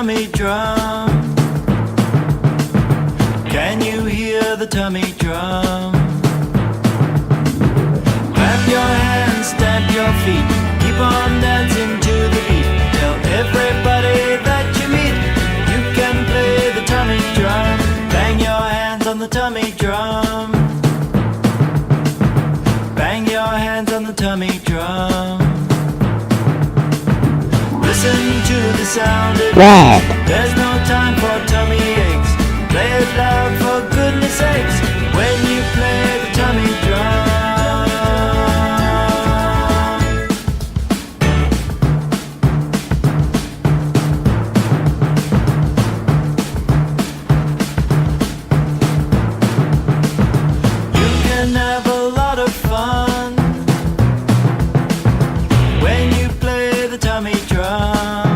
tummy drum? Can you hear the tummy drum? Clap your hands, stamp your feet, keep on dancing to the beat. Tell everybody that you meet you can play the tummy drum. Bang your hands on the tummy drum. Bang your hands on the tummy drum. Listen to the sound it makes. There's no time for tummy aches. Play it loud for goodness sakes when you play the tummy drum. You can have a lot of fun when you play the tummy drum.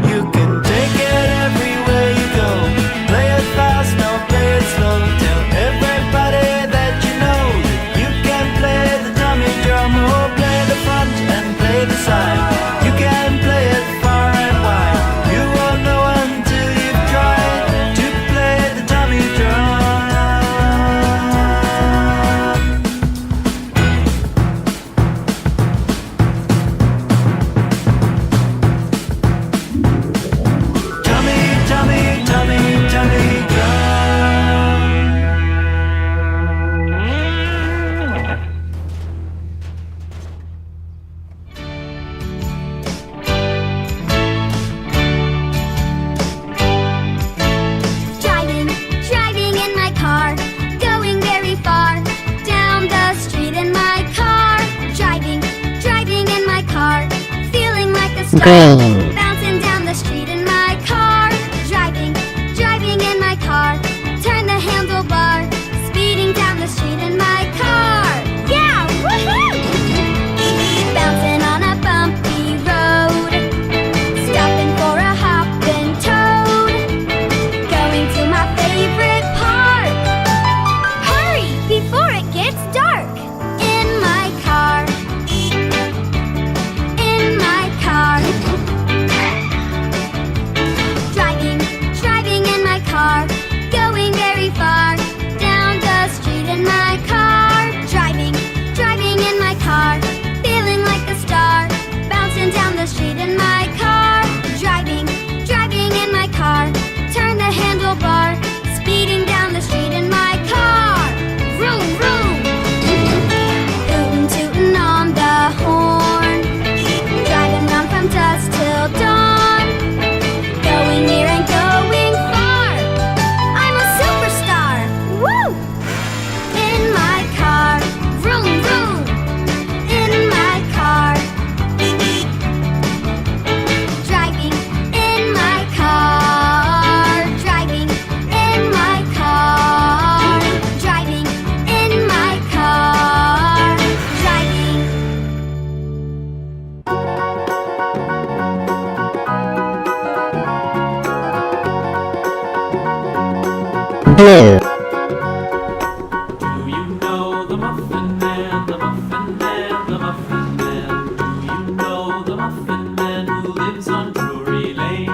You can take it everywhere you go. Play it fast, no play it slow. Tell everybody that you know that you can play the tummy drum. Oh, play the front and play the side. You can play it far and wide. You won't know until you've tried to play the tummy drum. Tummy, tummy, tummy, tummy drum. Driving, driving in my car, going very far down the street in my car. Driving, driving in my car, feeling like a star. Green. Bouncing down the street in my car. Driving, driving in my car, turn the handlebar, speeding down the street in my car. Yeah, woohoo! Bouncing on a bumpy road, stopping for a hopping toad. Going to my favorite park. Hurry before it gets dark. In my car. In my car. Driving, driving in my car, going very far down the street in my car. Driving, driving in my car, feeling like a star. Bouncing down the street in my car. Driving, driving in my car, turn the handlebar, speeding down the street in my car. Vroom, vroom. Tootin' tootin' on the horn, driving on from dusk till dawn. Going near and going far, I'm a superstar. Woo! In my car, vroom, vroom. In my car. Driving in my car. Driving in my car. Driving in my car. Driving. Blue. Do you know the Muffin Man, the Muffin Man, the Muffin Man? Do you know the Muffin Man who lives on Drury Lane?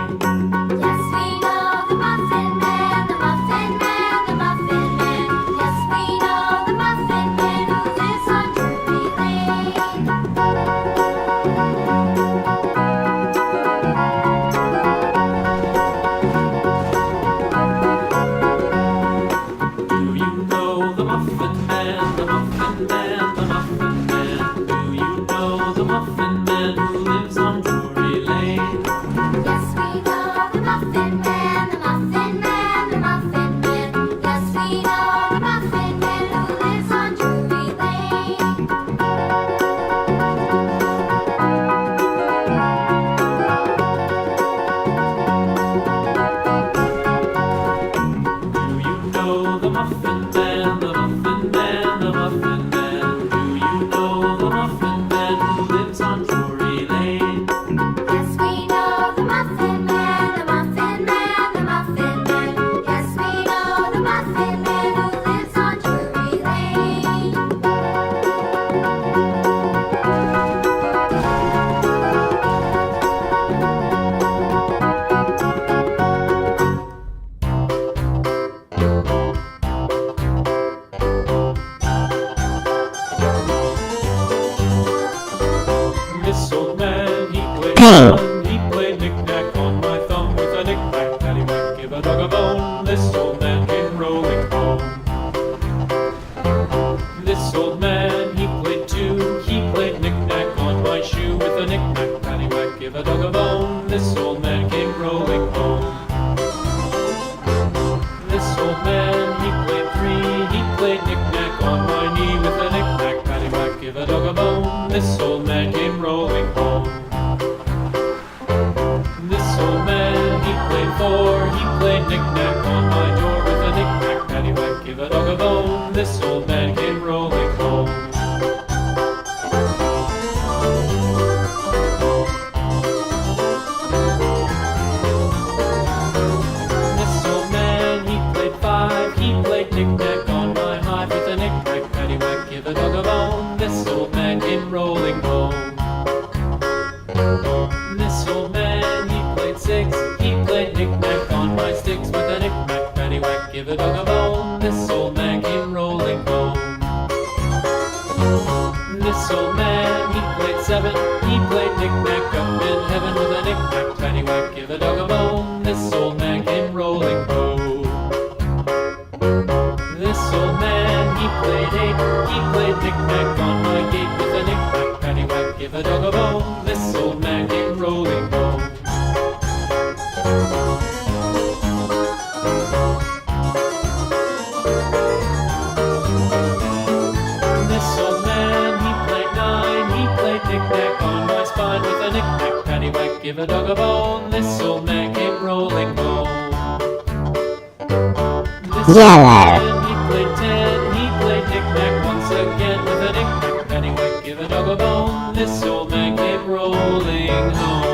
Yes, we know the Muffin Man, the Muffin Man, the Muffin Man. Yes, we know the Muffin Man who lives on Drury Lane. played knick-knack on my door with a knick-knack, paddywhack, give a dog a bone. This old man came rolling home. This old man, he played five, he played knick-knack on my hive with a knick-knack, paddywhack, give a dog a bone. This old man came rolling home. This old man, he played six, he played knick-knack on my sticks with a knick-knack, paddywhack, give a dog a bone. This old man came rolling home. This old man, he played seven, he played knick-knack up in heaven with a knick-knack, paddywhack, give a dog a bone. This old man came rolling home. This old man, he played eight, he played knick-knack on my gate with a knick-knack, paddywhack, give a dog a bone. This old man came rolling home. This old man, he played nine, he played knick-knack on my spine with a knick-knack, paddywhack, give a dog a bone. This old man came rolling home. This Yellow. old man, he played ten, he played knick-knack once again with a knick-knack, paddywhack, give a dog a bone. This old man came rolling home.